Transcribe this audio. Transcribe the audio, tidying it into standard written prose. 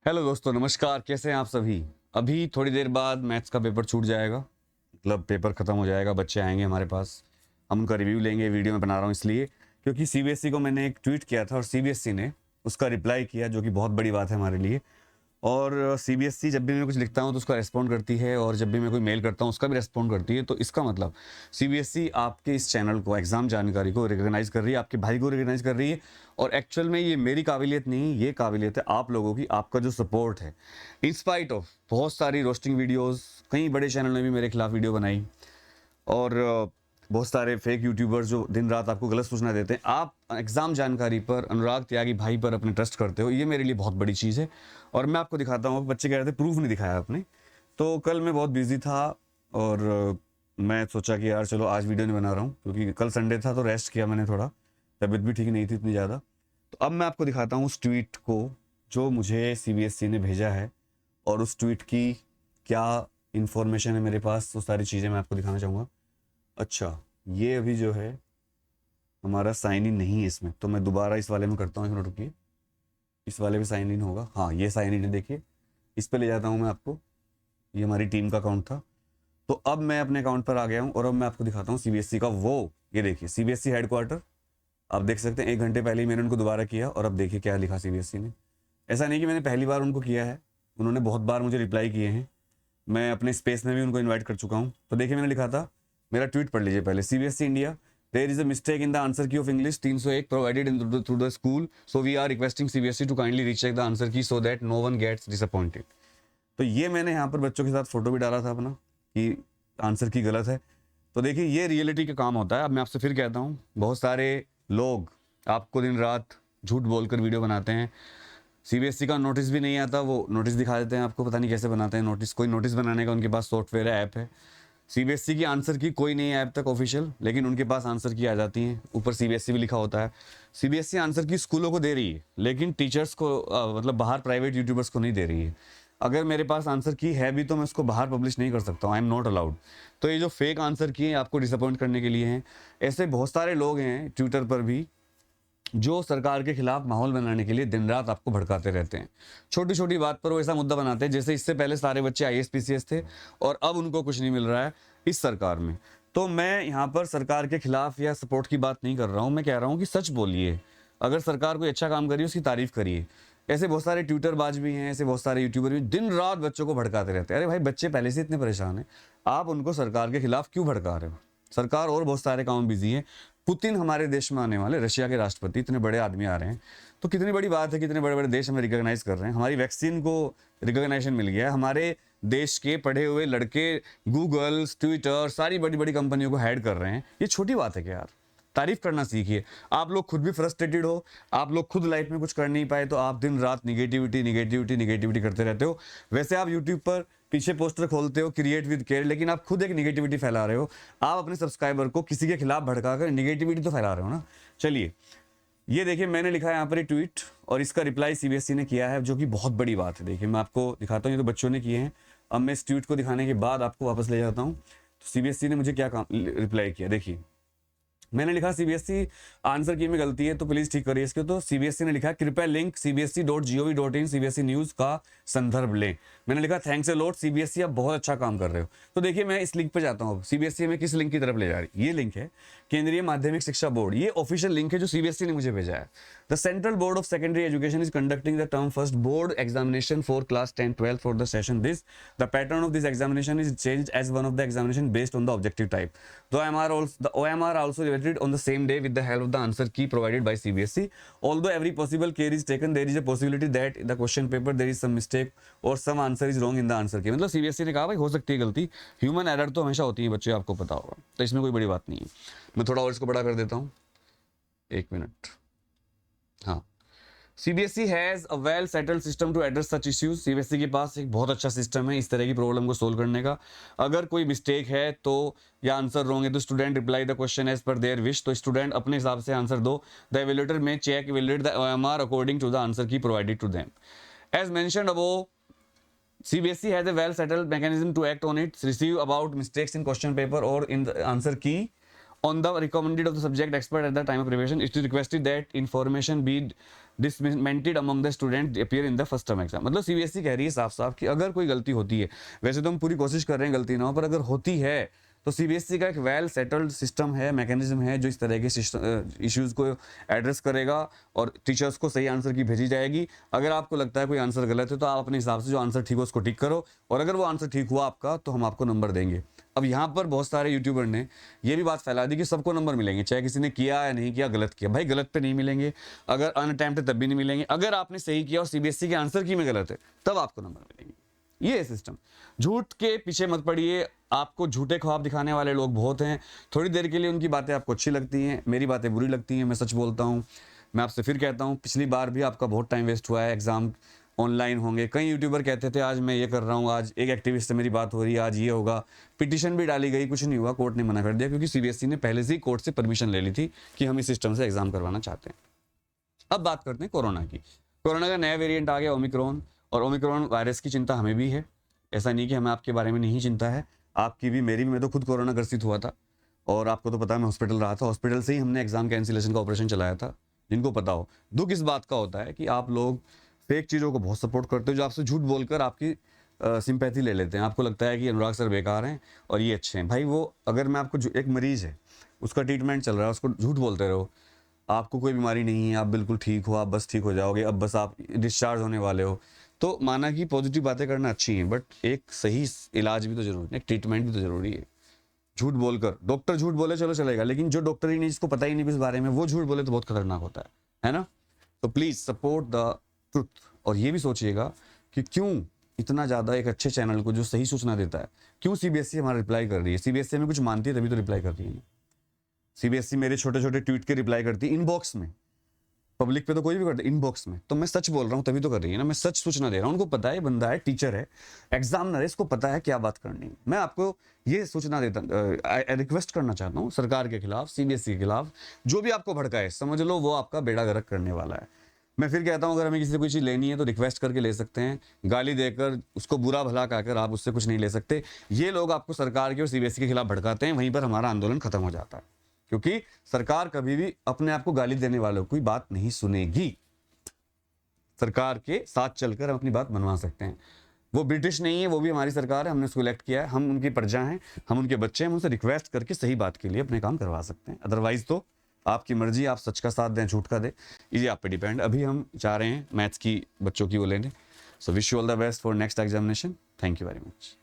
Hello दोस्तों, नमस्कार। कैसे हैं आप सभी। अभी थोड़ी देर बाद मैथ्स का पेपर छूट जाएगा, मतलब पेपर ख़त्म हो जाएगा। बच्चे आएंगे हमारे पास, हम उनका रिव्यू लेंगे। वीडियो में बना रहा हूँ इसलिए क्योंकि सीबीएसई को मैंने एक ट्वीट किया था और सीबीएसई ने उसका रिप्लाई किया, जो कि बहुत बड़ी बात है हमारे लिए। और सीबीएसई जब भी मैं कुछ लिखता हूँ तो उसका रिस्पॉन्ड करती है, और जब भी मैं कोई मेल करता हूँ उसका भी रिस्पॉन्ड करती है। तो इसका मतलब सीबीएसई आपके इस चैनल को, एग्जाम जानकारी को रिकॉग्नाइज कर रही है, आपके भाई को रिकॉग्नाइज कर रही है। और एक्चुअल में ये मेरी काबिलियत नहीं, ये काबिलियत है आप लोगों की, आपका जो सपोर्ट है। इंस्पाइट ऑफ बहुत सारी रोस्टिंग वीडियोज़, कई बड़े चैनल ने भी मेरे खिलाफ वीडियो बनाई, और बहुत सारे फेक यूट्यूबर्स जो दिन रात आपको गलत सूचना देते हैं। आप एग्ज़ाम जानकारी पर, अनुराग त्यागी भाई पर अपने ट्रस्ट करते हो, ये मेरे लिए बहुत बड़ी चीज़ है। और मैं आपको दिखाता हूँ। बच्चे कह रहे थे प्रूफ नहीं दिखाया आपने, तो कल मैं बहुत बिजी था और मैं सोचा कि यार चलो आज वीडियो नहीं बना रहा हूँ, क्योंकि कल संडे था तो रेस्ट किया मैंने थोड़ा, तबीयत भी ठीक नहीं थी इतनी ज़्यादा। तो अब मैं आपको दिखाता हूँ उस ट्वीट को जो मुझे सीबीएसई ने भेजा है, और उस ट्वीट की क्या इन्फॉर्मेशन है मेरे पास, वो सारी चीज़ें मैं आपको दिखाना चाहूँगा। अच्छा, ये अभी जो है हमारा साइन इन नहीं है इसमें, तो मैं दोबारा इस वाले में करता हूँ। एक मिनट रुकिए, इस वाले में साइन इन होगा। हाँ, ये साइन इन है, देखिए। इस पे ले जाता हूँ मैं आपको। ये हमारी टीम का अकाउंट था। तो अब मैं अपने अकाउंट पर आ गया हूँ और अब मैं आपको दिखाता हूँ सीबीएसई का वो, ये देखिए सीबीएसई हेडक्वार्टर। आप देख सकते हैं 1 घंटे पहले ही मैंने उनको दोबारा किया, और अब देखिए क्या लिखा सीबीएसई ने। ऐसा नहीं कि मैंने पहली बार उनको किया है, उन्होंने बहुत बार मुझे रिप्लाई किए हैं। मैं अपने स्पेस में भी उनको इनवाइट कर चुका हूँ। तो देखिए मैंने लिखा था, मेरा ट्वीट पढ़ लीजिए पहले। CBSE India, there is a mistake in the answer key of English 301 provided in through the school, so we are requesting CBSE to kindly recheck the answer key so that no one gets disappointed. तो ये मैंने यहाँ पर बच्चों के साथ photo भी डाला था अपना कि आंसर की गलत है। तो देखिए ये रियलिटी का काम होता है। अब मैं आपसे फिर कहता हूँ, बहुत सारे लोग आपको दिन रात झूठ बोलकर वीडियो बनाते हैं। सीबीएसई का नोटिस भी नहीं आता, वो नोटिस दिखा देते हैं आपको। पता नहीं कैसे बनाते हैं नोटिस, कोई नोटिस बनाने का उनके पास सॉफ्टवेयर है, ऐप है। सीबीएसई की आंसर की कोई नहीं है ऐप तक ऑफिशियल, लेकिन उनके पास आंसर की आ जाती हैं, ऊपर सीबीएसई भी लिखा होता है। सीबीएसई आंसर की स्कूलों को दे रही है, लेकिन टीचर्स को मतलब बाहर प्राइवेट यूट्यूबर्स को नहीं दे रही है। अगर मेरे पास आंसर की है भी तो मैं उसको बाहर पब्लिश नहीं कर सकता हूँ, आई एम नॉट अलाउड। तो ये जो फेक आंसर की है आपको डिसअपॉइंट करने के लिए हैं। ऐसे बहुत सारे लोग हैं ट्विटर पर भी जो सरकार के खिलाफ माहौल बनाने के लिए दिन रात आपको भड़काते रहते हैं। छोटी छोटी बात पर वो ऐसा मुद्दा बनाते हैं जैसे इससे पहले सारे बच्चे आईएएस पीसीएस थे और अब उनको कुछ नहीं मिल रहा है इस सरकार में। तो मैं यहाँ पर सरकार के खिलाफ या सपोर्ट की बात नहीं कर रहा हूँ, मैं कह रहा हूँ कि सच बोलिए। अगर सरकार कोई अच्छा काम करी उसकी तारीफ करिए। ऐसे बहुत सारे ट्विटरबाज भी हैं, ऐसे बहुत सारे यूट्यूबर भी दिन रात बच्चों को भड़काते रहते हैं। अरे भाई, बच्चे पहले से इतने परेशान हैं, आप उनको सरकार के खिलाफ क्यों भड़का रहे हो। सरकार और बहुत सारे काम बिजी है। पुतिन हमारे देश में आने वाले, रशिया के राष्ट्रपति, इतने बड़े आदमी आ रहे हैं, तो कितनी बड़ी बात है, कितने बड़े बड़े देश हमें रिकॉग्नाइज कर रहे हैं। हमारी वैक्सीन को रिकॉग्नाइजेशन मिल गया है। हमारे देश के पढ़े हुए लड़के गूगल, ट्विटर, सारी बड़ी बड़ी कंपनियों को हेड कर रहे हैं। ये छोटी बात है क्या यार। तारीफ करना सीखिए। आप लोग खुद भी फ्रस्ट्रेटेड हो, आप लोग खुद लाइफ में कुछ कर नहीं पाए, तो आप दिन रात निगेटिविटी निगेटिविटी निगेटिविटी करते रहते हो। वैसे आप यूट्यूब पर पीछे पोस्टर खोलते हो क्रिएट विद केयर, लेकिन आप खुद एक निगेटिविटी फैला रहे हो। आप अपने सब्सक्राइबर को किसी के खिलाफ भड़काकर निगेटिविटी तो फैला रहे हो ना। चलिए, ये देखिए मैंने लिखा है यहाँ पर ये ट्वीट, और इसका रिप्लाई सीबीएसई ने किया है, जो कि बहुत बड़ी बात है। देखिए मैं आपको दिखाता हूँ, ये तो बच्चों ने किए हैं। अब मैं इस ट्वीट को दिखाने के बाद आपको वापस ले जाता हूँ। तो सीबीएसई ने मुझे क्या काम रिप्लाई किया, देखिए। मैंने लिखा सीबीएसई आंसर की में गलती है तो प्लीज ठीक करिए इसके। तो सीबीएसई ने लिखा कृपया लिंक cbse.gov.in सीबीएसई न्यूज का संदर्भ लें। मैंने लिखा थैंक्स अ लॉट सीबीएसई, आप बहुत अच्छा काम कर रहे हो। तो देखिए मैं इस लिंक पे जाता हूँ। सीबीएसई में किस लिंक की तरफ ले जा रही, ये लिंक है केंद्रीय माध्यमिक शिक्षा बोर्ड, ये ऑफिशियल लिंक है जो सीबीएसई ने मुझे भेजा है। The central board of secondary education is conducting the term first board examination for class 10 12 for the session this the pattern of this examination is changed as one of the examination based on the objective type. The OMR also evaluated on the same day with the help of the answer key provided by CBSE. Although every possible care is taken, there is a possibility that the question paper there is some mistake or some answer is wrong in the answer key. मतलब CBSE ने कहा भाई हो सकती है गलती, human error तो हमेशा होती है बच्चे, आपको पता होगा, तो इसमें कोई बड़ी बात नहीं है। मैं थोड़ा और इसको बड़ा कर देता हूँ, 1 मिनट। हाँ, CBSE has a well settled system to address such issues. CBSE के पास एक बहुत अच्छा सिस्टम है इस तरह की प्रॉब्लम को सोल्व करने का। अगर कोई मिस्टेक है तो, या आंसर रॉन्ग है, तो student reply the question as per their wish. तो स्टूडेंट अपने हिसाब से आंसर दो। द एवेल्यूएटर में check evaluate the OMR according to the answer key provided to them. As mentioned above, CBSE has a well settled mechanism to act on it, receive about mistakes in question paper or in the answer key on the recommended of the subject expert at the time of revision. It is requested that information be disseminated among the student appear in the first term exam. मतलब CBSE कह रही है साफ साफ कि अगर कोई गलती होती है, वैसे तो हम पूरी कोशिश कर रहे हैं गलती ना हो, पर अगर होती है तो सीबीएसई का एक वेल सेटल्ड सिस्टम है, मैकेनिज्म है, जो इस तरह के इश्यूज को एड्रेस करेगा और टीचर्स को सही आंसर की भेजी जाएगी। अगर आपको लगता है कोई आंसर गलत है तो आप अपने हिसाब से जो आंसर ठीक हो उसको टिक करो, और अगर वो आंसर ठीक हुआ आपका तो हम आपको नंबर देंगे। अब यहाँ पर बहुत सारे यूट्यूबर ने ये भी बात फैला दी कि सबको नंबर मिलेंगे, चाहे किसी ने किया या नहीं किया, गलत किया। भाई गलत पे नहीं मिलेंगे, अगर अनअटेम्प्ट तब भी नहीं मिलेंगे, अगर आपने सही किया और सीबीएसई के आंसर की में गलत है तब आपको नंबर मिलेंगे। ये है सिस्टम। झूठ के पीछे मत पड़िए, आपको झूठे ख्वाब दिखाने वाले लोग बहुत हैं। थोड़ी देर के लिए उनकी बातें आपको अच्छी लगती हैं, मेरी बातें बुरी लगती हैं, मैं सच बोलता हूँ। मैं आपसे फिर कहता हूँ, पिछली बार भी आपका बहुत टाइम वेस्ट हुआ है, एग्जाम ऑनलाइन होंगे। कई यूट्यूबर कहते थे आज मैं ये कर रहा हूँ, आज एक एक्टिविस्ट से मेरी बात हो रही है, आज ये होगा। पिटीशन भी डाली गई, कुछ नहीं हुआ, कोर्ट ने मना कर दिया, क्योंकि सीबीएसई ने पहले से ही कोर्ट से परमिशन ले ली थी कि हम इस सिस्टम से एग्जाम करवाना चाहते हैं। अब बात करते हैं कोरोना की। कोरोना का नया वेरिएंट आ गया ओमिक्रॉन, और ओमिक्रॉन वायरस की चिंता हमें भी है, ऐसा नहीं कि हमें आपके बारे में नहीं चिंता है, आपकी भी मेरी भी। मैं तो खुद कोरोना ग्रसित हुआ था, और आपको तो पता है मैं हॉस्पिटल रहा था, हॉस्पिटल से ही हमने एग्जाम कैंसिलेशन का ऑपरेशन चलाया था। जिनको पता हो, दुख इस बात का होता है कि आप लोग फेक चीज़ों को बहुत सपोर्ट करते हो, जो आपसे झूठ बोलकर आपकी सिंपैथी ले लेते हैं। आपको लगता है कि अनुराग सर बेकार हैं और ये अच्छे हैं। भाई वो, अगर मैं आपको, एक मरीज है, उसका ट्रीटमेंट चल रहा है, उसको झूठ बोलते रहो, आपको कोई बीमारी नहीं है, आप बिल्कुल ठीक हो, आप बस ठीक हो जाओगे, अब बस आप डिस्चार्ज होने वाले हो, तो माना कि पॉजिटिव बातें करना अच्छी हैं, बट एक सही इलाज भी तो जरूरी है, एक ट्रीटमेंट भी तो जरूरी है। झूठ बोलकर, डॉक्टर झूठ बोले चलो चलेगा, लेकिन जो डॉक्टर ही नहीं, जिसको पता ही नहीं इस बारे में, वो झूठ बोले तो बहुत खतरनाक होता है ना। तो प्लीज सपोर्ट द ट्रुथ। और ये भी सोचिएगा कि क्यों इतना ज़्यादा एक अच्छे चैनल को जो सही सूचना देता है, क्यों सीबीएसई हमारा रिप्लाई कर रही है। सीबीएसई में कुछ मानती है तभी तो रिप्लाई कर रही है। सीबीएसई मेरे छोटे छोटे ट्वीट के रिप्लाई करती है इनबॉक्स में, पब्लिक पे तो कोई भी करता है, इनबॉक्स में। तो मैं सच बोल रहा हूँ तभी तो कर रही है ना, मैं सच सूचना दे रहा हूँ। उनको पता है, बंदा है, टीचर है, एग्जामिनर है, इसको पता है क्या बात करनी है। मैं आपको ये सूचना देता, रिक्वेस्ट करना चाहता हूँ सरकार के खिलाफ, सीबीएसई के खिलाफ, जो भी आपको भड़काए, समझ लो वो आपका बेड़ा गर्क करने वाला है। मैं फिर कहता हूँ, अगर हमें किसी से कोई चीज़ लेनी है तो रिक्वेस्ट करके ले सकते हैं, गाली देकर, उसको बुरा भला कहकर आप उससे कुछ नहीं ले सकते। ये लोग आपको सरकार के और सीबीएसई के खिलाफ भड़काते हैं, वहीं पर हमारा आंदोलन खत्म हो जाता है, क्योंकि सरकार कभी भी अपने आप को गाली देने वालों की बात नहीं सुनेगी। सरकार के साथ चलकर हम अपनी बात मनवा सकते हैं। वो ब्रिटिश नहीं है, वो भी हमारी सरकार है, हमने उसको इलेक्ट किया है, हम उनकी प्रजा हैं, हम उनके बच्चे हैं, हम उनसे रिक्वेस्ट करके सही बात के लिए अपने काम करवा सकते हैं। अदरवाइज तो आपकी मर्जी, आप सच का साथ दें, झूठ का दें, ये आप पे डिपेंड। अभी हम चाह रहे हैं मैथ्स की बच्चों की वो लेने। So wish you all the best for next examination. Thank you very much.